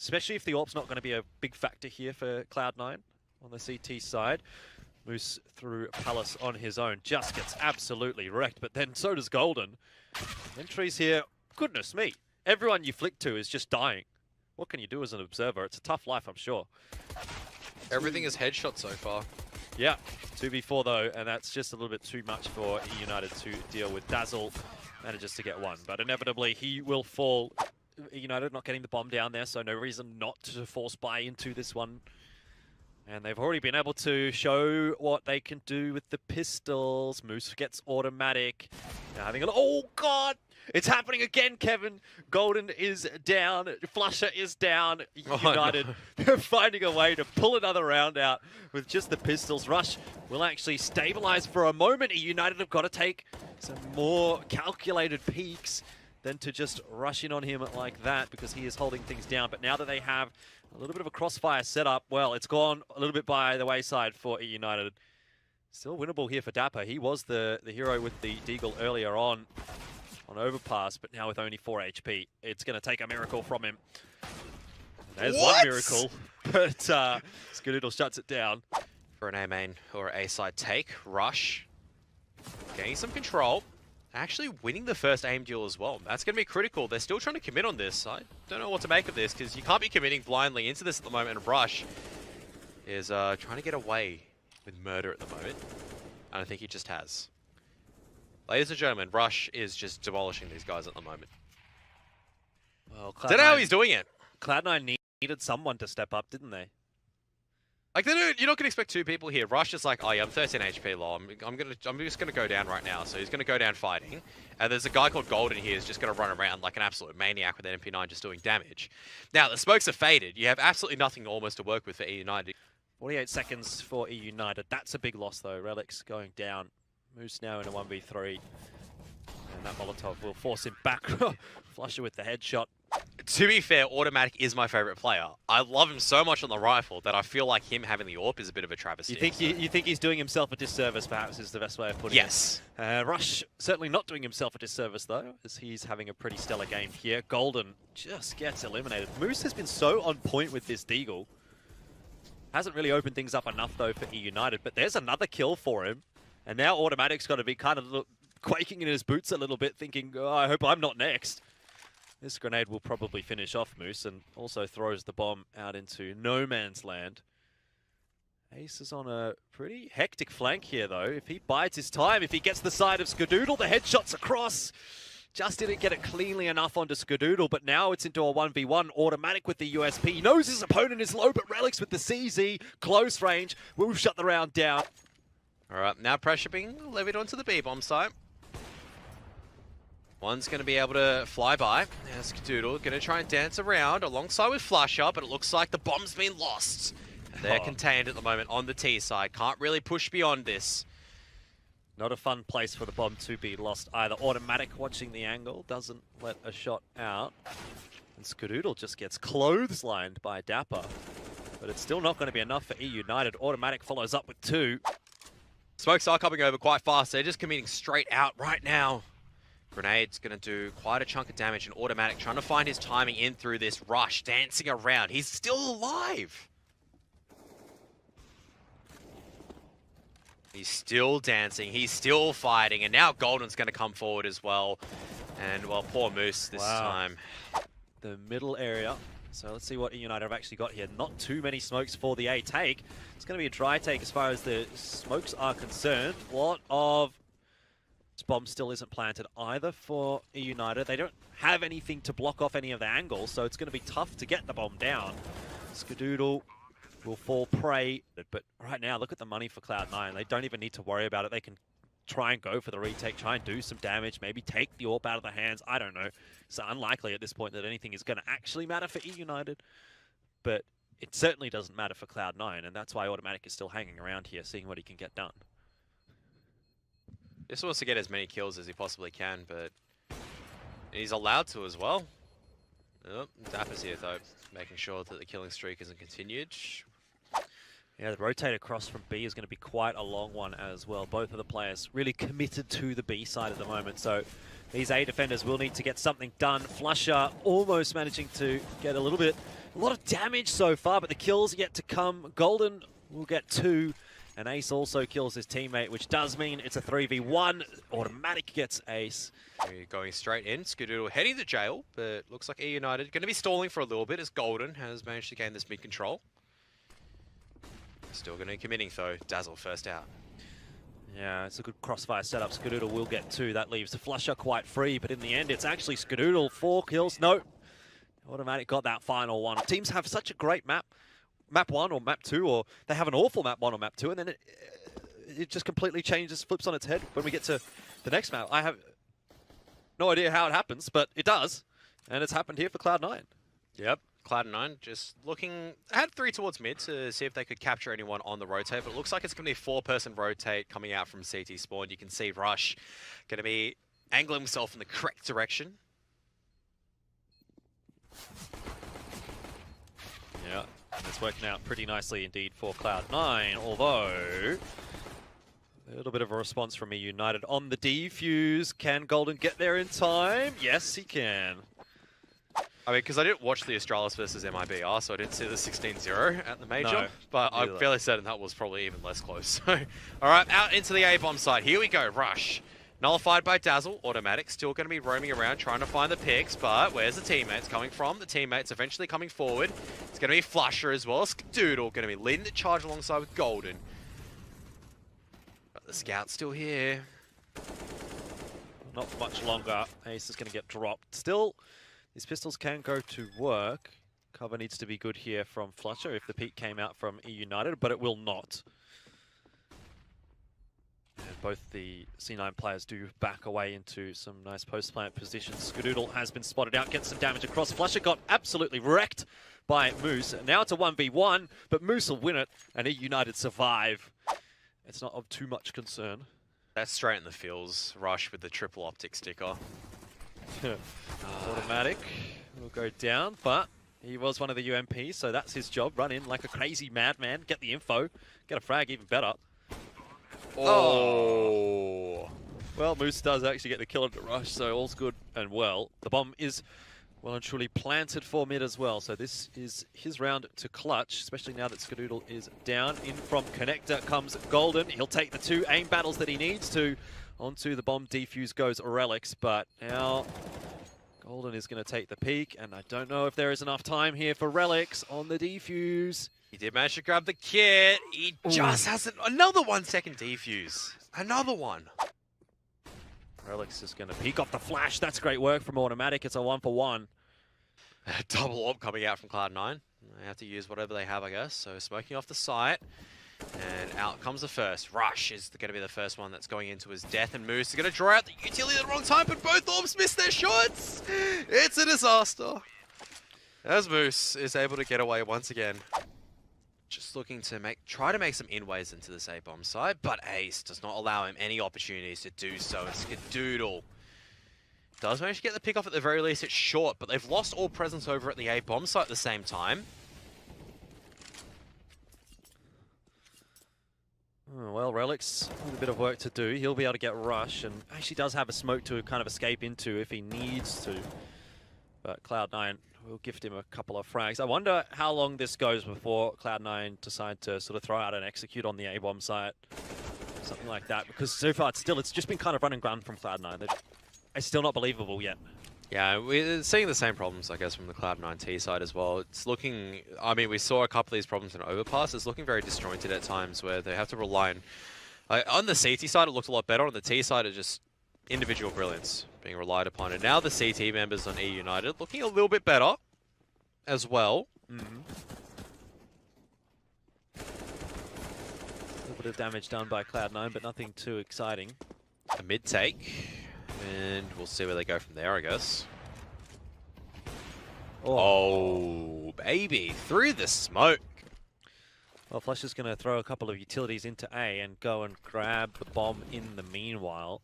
especially if the AWP's not going to be a big factor here for Cloud9 on the CT side. Moose through Palace on his own, just gets absolutely wrecked, but then so does Golden. Entries here, goodness me, everyone you flick to is just dying. What can you do as an observer? It's a tough life, I'm sure. Everything is headshot so far. Yeah, 2v4 though, and that's just a little bit too much for eUnited to deal with. Dazzle manages to get one, but inevitably he will fall. eUnited not getting the bomb down there, so no reason not to force buy into this one. And they've already been able to show what they can do with the pistols. Moose gets automatic. Now having a look. Oh God! It's happening again, Kevin. Golden is down. Flusher is down. United, they're finding a way to pull another round out with just the pistols. Rush will actually stabilize for a moment. United have got to take some more calculated peeks than to just rush in on him like that, because he is holding things down. But now that they have a little bit of a crossfire setup, well, it's gone a little bit by the wayside for eUnited. Still winnable here for Dapper. He was the hero with the Deagle earlier on Overpass, but now with only 4 HP, it's going to take a miracle from him. There's one miracle, but Skadoodle shuts it down. For an A main or A side take, Rush gaining some control. Actually winning the first aim duel as well. That's going to be critical. They're still trying to commit on this. I don't know what to make of this, because you can't be committing blindly into this at the moment. And Rush is trying to get away with murder at the moment. And I think he just has. Ladies and gentlemen, Rush is just demolishing these guys at the moment. Well, Don't know how he's doing it. Cloud9 needed someone to step up, didn't they? Like, you're not going to expect two people here. Rush is like, oh yeah, I'm 13 HP low. I'm just going to go down right now. So he's going to go down fighting. And there's a guy called Golden here who's just going to run around like an absolute maniac with an MP9 just doing damage. Now, the smokes are faded. You have absolutely nothing almost to work with for eUnited. 48 seconds for eUnited. That's a big loss though. Relics going down. Moose now in a 1v3. And that Molotov will force him back. Flusher with the headshot. To be fair, Automatic is my favorite player. I love him so much on the rifle that I feel like him having the AWP is a bit of a travesty. You think he's doing himself a disservice, perhaps, is the best way of putting it? Yes. Rush certainly not doing himself a disservice, though, as he's having a pretty stellar game here. Golden just gets eliminated. Moose has been so on point with this Deagle. Hasn't really opened things up enough, though, for eUnited, but there's another kill for him. And now Automatic's got to be kind of quaking in his boots a little bit, thinking, oh, I hope I'm not next. This grenade will probably finish off Moose, and also throws the bomb out into no man's land. Ace is on a pretty hectic flank here, though. If he bides his time, if he gets the side of Skadoodle, the headshots across. Just didn't get it cleanly enough onto Skadoodle, but now it's into a 1v1. Automatic with the USP. He knows his opponent is low, but Relics with the CZ, close range, will shut the round down. All right, now pressure being levied onto the B-bomb site. One's going to be able to fly by. Now Skadoodle going to try and dance around alongside with Flusher, but it looks like the bomb's been lost. They're contained at the moment on the T side. Can't really push beyond this. Not a fun place for the bomb to be lost either. Automatic watching the angle, doesn't let a shot out. And Skadoodle just gets clotheslined by Dapper. But it's still not going to be enough for eUnited. Automatic follows up with 2. Smokes are coming over quite fast. They're just committing straight out right now. Grenade's going to do quite a chunk of damage, and Automatic trying to find his timing in through this Rush, dancing around. He's still alive. He's still dancing. He's still fighting. And now Golden's going to come forward as well. And, well, poor Moose this time. The middle area. So let's see what eUnited have actually got here. Not too many smokes for the A take. It's going to be a dry take as far as the smokes are concerned. A lot of... This bomb still isn't planted either for eUnited. They don't have anything to block off any of the angles, so it's going to be tough to get the bomb down. Skadoodle will fall prey. But right now, look at the money for Cloud9. They don't even need to worry about it. They can try and go for the retake, try and do some damage, maybe take the AWP out of the hands. I don't know. It's unlikely at this point that anything is going to actually matter for eUnited. But it certainly doesn't matter for Cloud9, and that's why Automatic is still hanging around here, seeing what he can get done. Just wants to get as many kills as he possibly can, but he's allowed to as well. Oh, Dapper's here, though, making sure that the killing streak isn't continued. Yeah, the rotate across from B is going to be quite a long one as well. Both of the players really committed to the B side at the moment, so these A defenders will need to get something done. Flusher almost managing to get a little bit A lot of damage so far, but the kills yet to come. Golden will get 2, and Ace also kills his teammate, which does mean it's a 3v1. Automatic gets Ace. We're going straight in. Skadoodle heading to jail, but looks like eUnited going to be stalling for a little bit as Golden has managed to gain this mid control. Still going to be committing though. Dazzle first out. Yeah, it's a good crossfire setup. Skadoodle will get 2. That leaves the Flusher quite free, but in the end, it's actually Skadoodle. 4 kills. No. Automatic got that final one. Teams have such a great map. Map 1 or map 2, or they have an awful map 1 or map 2, and then it just completely changes, flips on its head when we get to the next map. I have no idea how it happens, but it does, and it's happened here for Cloud9. Yep. Cloud9 just looking, had 3 towards mid to see if they could capture anyone on the rotate, but it looks like it's going to be a 4-person rotate coming out from CT spawn. You can see Rush going to be angling himself in the correct direction. Yeah, and it's working out pretty nicely indeed for Cloud9, although a little bit of a response from eUnited on the defuse. Can Golden get there in time? Yes, he can. I mean, because I didn't watch the Astralis versus MIBR, so I didn't see the 16-0 at the major, No, but I'm either. fairly certain that was probably even less close. So, all right, out into the A-bomb side. Here we go, Rush. Nullified by Dazzle, automatic, still going to be roaming around trying to find the picks, but where's the teammates coming from? The teammates eventually coming forward. It's going to be Flusher as well. Skadoodle going to be leading the charge alongside with Golden. But the Scout's still here. Not much longer. Ace is going to get dropped. Still, these pistols can go to work. Cover needs to be good here from Flusher if the peak came out from eUnited, but it will not. And both the C9 players do back away into some nice post-plant positions. Skadoodle has been spotted out, gets some damage across. Flusher got absolutely wrecked by Moose. Now it's a 1v1, but Moose will win it, and eUnited survive. It's not of too much concern. That's straight in the feels. Rush with the triple optic sticker. Automatic will go down, but he was one of the UMPs, so that's his job. Run in like a crazy madman, get the info, get a frag even better. Oh. Well, Moose does actually get the kill into Rush, so all's good and well. The bomb is well and truly planted for mid as well, so this is his round to clutch, especially now that Skadoodle is down. In from Connector comes Golden. He'll take the 2 aim battles that he needs to. Onto the bomb defuse goes Relics, but now Golden is going to take the peak, and I don't know if there is enough time here for Relics on the defuse. He did manage to grab the kit. He just has another 1 second defuse. Another one. Relics is going to peek off the flash. That's great work from Automatic. It's a 1-for-1. Double orb coming out from Cloud9. They have to use whatever they have, I guess. So smoking off the site. And out comes the first. Rush is going to be the first one that's going into his death. And Moose is going to draw out the utility at the wrong time, but both orbs miss their shots. It's a disaster. As Moose is able to get away once again. Just looking to try to make some inways into this A-bomb side, but Ace does not allow him any opportunities to do so. And Skadoodle does manage to get the pick off at the very least. It's short, but they've lost all presence over at the A-bomb site at the same time. Oh, well, Relics with a bit of work to do. He'll be able to get Rush, and actually does have a smoke to kind of escape into if he needs to. But Cloud9 will gift him a couple of frags. I wonder how long this goes before Cloud9 decide to sort of throw out and execute on the A-bomb site. Something like that, because so far it's just been kind of run and gun from Cloud9. It's still not believable yet. Yeah, we're seeing the same problems, I guess, from the Cloud9 T side as well. It's looking, I mean, we saw a couple of these problems in Overpass. It's looking very disjointed at times where they have to rely on the CT side, it looked a lot better. On the T side, it's just individual brilliance being relied upon. And now the CT members on eUnited looking a little bit better as well. A little bit of damage done by Cloud9, but nothing too exciting. A mid take. And we'll see where they go from there, I guess. Oh, baby. Through the smoke. Well, Flush is going to throw a couple of utilities into A and go and grab the bomb in the meanwhile.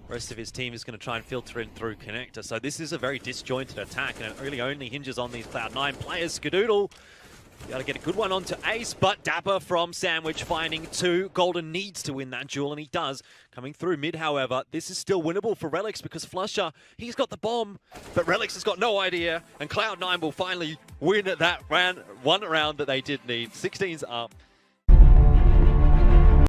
Rest of his team is going to try and filter in through Connector. So this is a very disjointed attack, and it really only hinges on these Cloud9 players. Skadoodle Got to get a good one onto Ace, but Dapper from Sandwich finding 2. Golden needs to win that duel, and he does. Coming through mid, however, this is still winnable for Relics because Flusher, he's got the bomb, but Relics has got no idea, and Cloud9 will finally win that one round that they did need. 16's up.